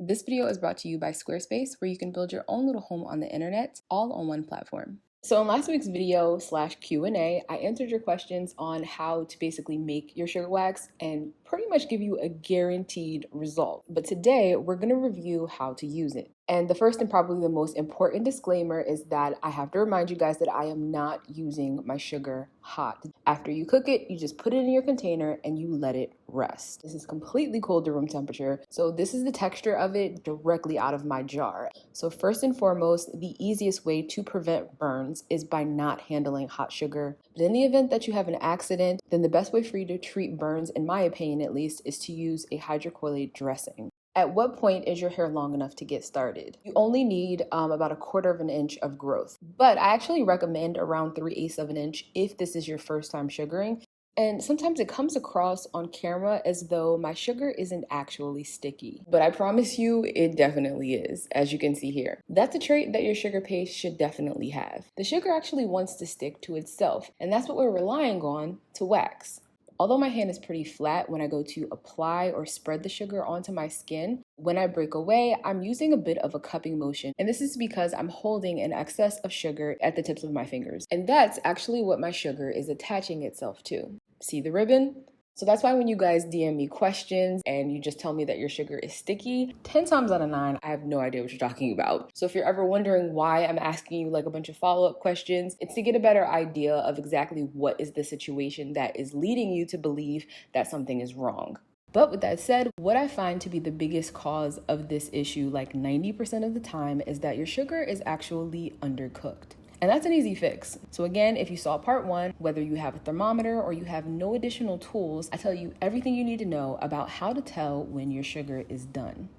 This video is brought to you by Squarespace, where you can build your own little home on the internet, all on one platform. So in last week's video / Q&A, I answered your questions on how to basically make your sugar wax and pretty much give you a guaranteed result. But today we're going to review how to use it. And the first and probably the most important disclaimer is that I have to remind you guys that I am not using my sugar hot. After you cook it, you just put it in your container and you let it rest. This is completely cold to room temperature. So this is the texture of it directly out of my jar. So first and foremost, the easiest way to prevent burns is by not handling hot sugar. But in the event that you have an accident, then the best way for you to treat burns, in my opinion at least, is to use a hydrocolloid dressing. At what point is your hair long enough to get started? You only need about 1/4 of an inch of growth. But I actually recommend around 3/8 of an inch if this is your first time sugaring. And sometimes it comes across on camera as though my sugar isn't actually sticky. But I promise you, it definitely is, as you can see here. That's a trait that your sugar paste should definitely have. The sugar actually wants to stick to itself, and that's what we're relying on to wax. Although my hand is pretty flat when I go to apply or spread the sugar onto my skin, when I break away, I'm using a bit of a cupping motion. And this is because I'm holding an excess of sugar at the tips of my fingers. And that's actually what my sugar is attaching itself to. See the ribbon? So that's why when you guys DM me questions and you just tell me that your sugar is sticky, 10 times out of 9, I have no idea what you're talking about. So if you're ever wondering why I'm asking you like a bunch of follow-up questions, it's to get a better idea of exactly what is the situation that is leading you to believe that something is wrong. But with that said, what I find to be the biggest cause of this issue, like 90% of the time, is that your sugar is actually undercooked. And that's an easy fix. So again, if you saw part 1, whether you have a thermometer or you have no additional tools, I tell you everything you need to know about how to tell when your sugar is done.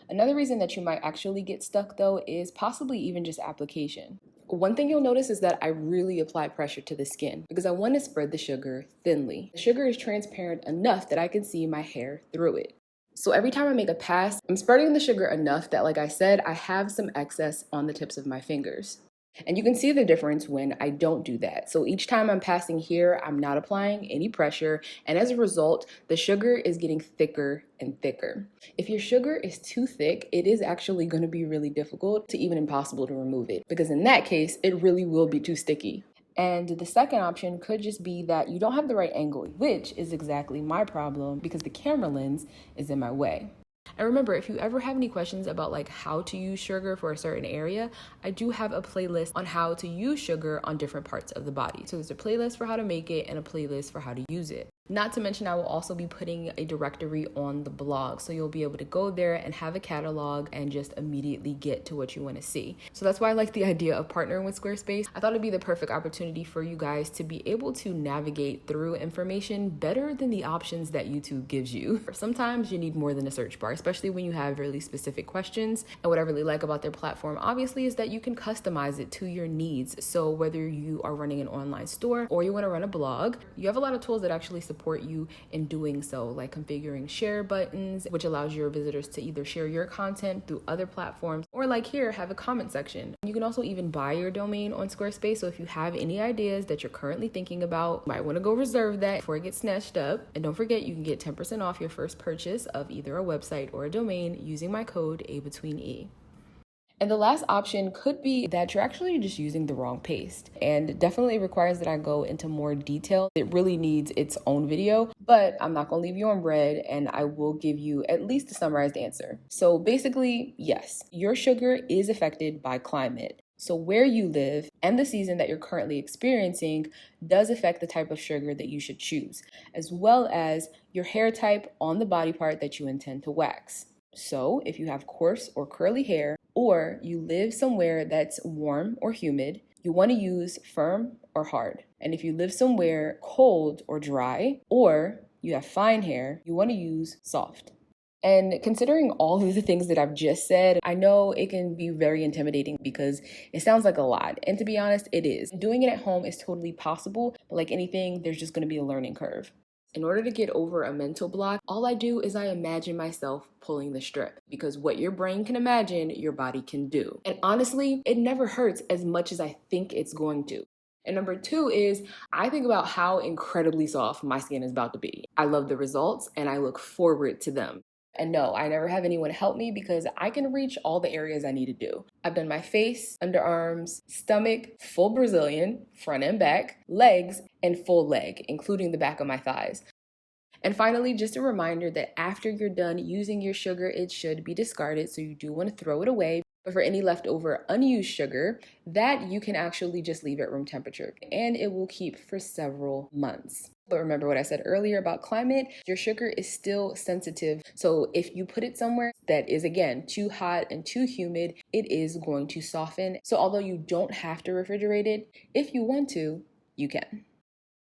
Another reason that you might actually get stuck though is possibly even just application. One thing you'll notice is that I really apply pressure to the skin because I want to spread the sugar thinly. The sugar is transparent enough that I can see my hair through it. So every time I make a pass, I'm spreading the sugar enough that, like I said, I have some excess on the tips of my fingers. And you can see the difference when I don't do that. So each time I'm passing here, I'm not applying any pressure. And as a result, the sugar is getting thicker and thicker. If your sugar is too thick, it is actually going to be really difficult to even impossible to remove it, because in that case, it really will be too sticky. And the second option could just be that you don't have the right angle, which is exactly my problem because the camera lens is in my way. And remember, if you ever have any questions about like how to use sugar for a certain area, I do have a playlist on how to use sugar on different parts of the body. So there's a playlist for how to make it and a playlist for how to use it. Not to mention, I will also be putting a directory on the blog. So you'll be able to go there and have a catalog and just immediately get to what you want to see. So that's why I like the idea of partnering with Squarespace. I thought it'd be the perfect opportunity for you guys to be able to navigate through information better than the options that YouTube gives you. Sometimes you need more than a search bar, especially when you have really specific questions. And what I really like about their platform, obviously, is that you can customize it to your needs. So whether you are running an online store or you want to run a blog, you have a lot of tools that actually support you in doing so, like configuring share buttons, which allows your visitors to either share your content through other platforms, or like here, have a comment section. You can also even buy your domain on Squarespace. So if you have any ideas that you're currently thinking about, you might want to go reserve that before it gets snatched up. And don't forget, you can get 10% off your first purchase of either a website or a domain using my code abetweene. And the last option could be that you're actually just using the wrong paste, and definitely requires that I go into more detail. It really needs its own video, but I'm not going to leave you on red, and I will give you at least a summarized answer. So basically, yes, your sugar is affected by climate. So where you live and the season that you're currently experiencing does affect the type of sugar that you should choose, as well as your hair type on the body part that you intend to wax. So if you have coarse or curly hair, or you live somewhere that's warm or humid, you want to use firm or hard. And if you live somewhere cold or dry, or you have fine hair, you want to use soft. And considering all of the things that I've just said, I know it can be very intimidating because it sounds like a lot. And to be honest, it is. Doing it at home is totally possible, but like anything, there's just going to be a learning curve. In order to get over a mental block, all I do is I imagine myself pulling the strip, because what your brain can imagine, your body can do. And honestly, it never hurts as much as I think it's going to. And number 2 is I think about how incredibly soft my skin is about to be. I love the results and I look forward to them. And no, I never have anyone help me because I can reach all the areas I need to do. I've done my face, underarms, stomach, full Brazilian, front and back, legs, and full leg, including the back of my thighs. And finally, just a reminder that after you're done using your sugar, it should be discarded, so you do want to throw it away. But for any leftover unused sugar, that you can actually just leave at room temperature and it will keep for several months. But remember what I said earlier about climate, your sugar is still sensitive. So if you put it somewhere that is, again, too hot and too humid, it is going to soften. So although you don't have to refrigerate it, if you want to, you can.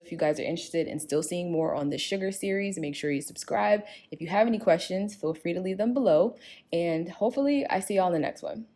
If you guys are interested in still seeing more on the sugar series, make sure you subscribe. If you have any questions, feel free to leave them below. And hopefully I see y'all in the next one.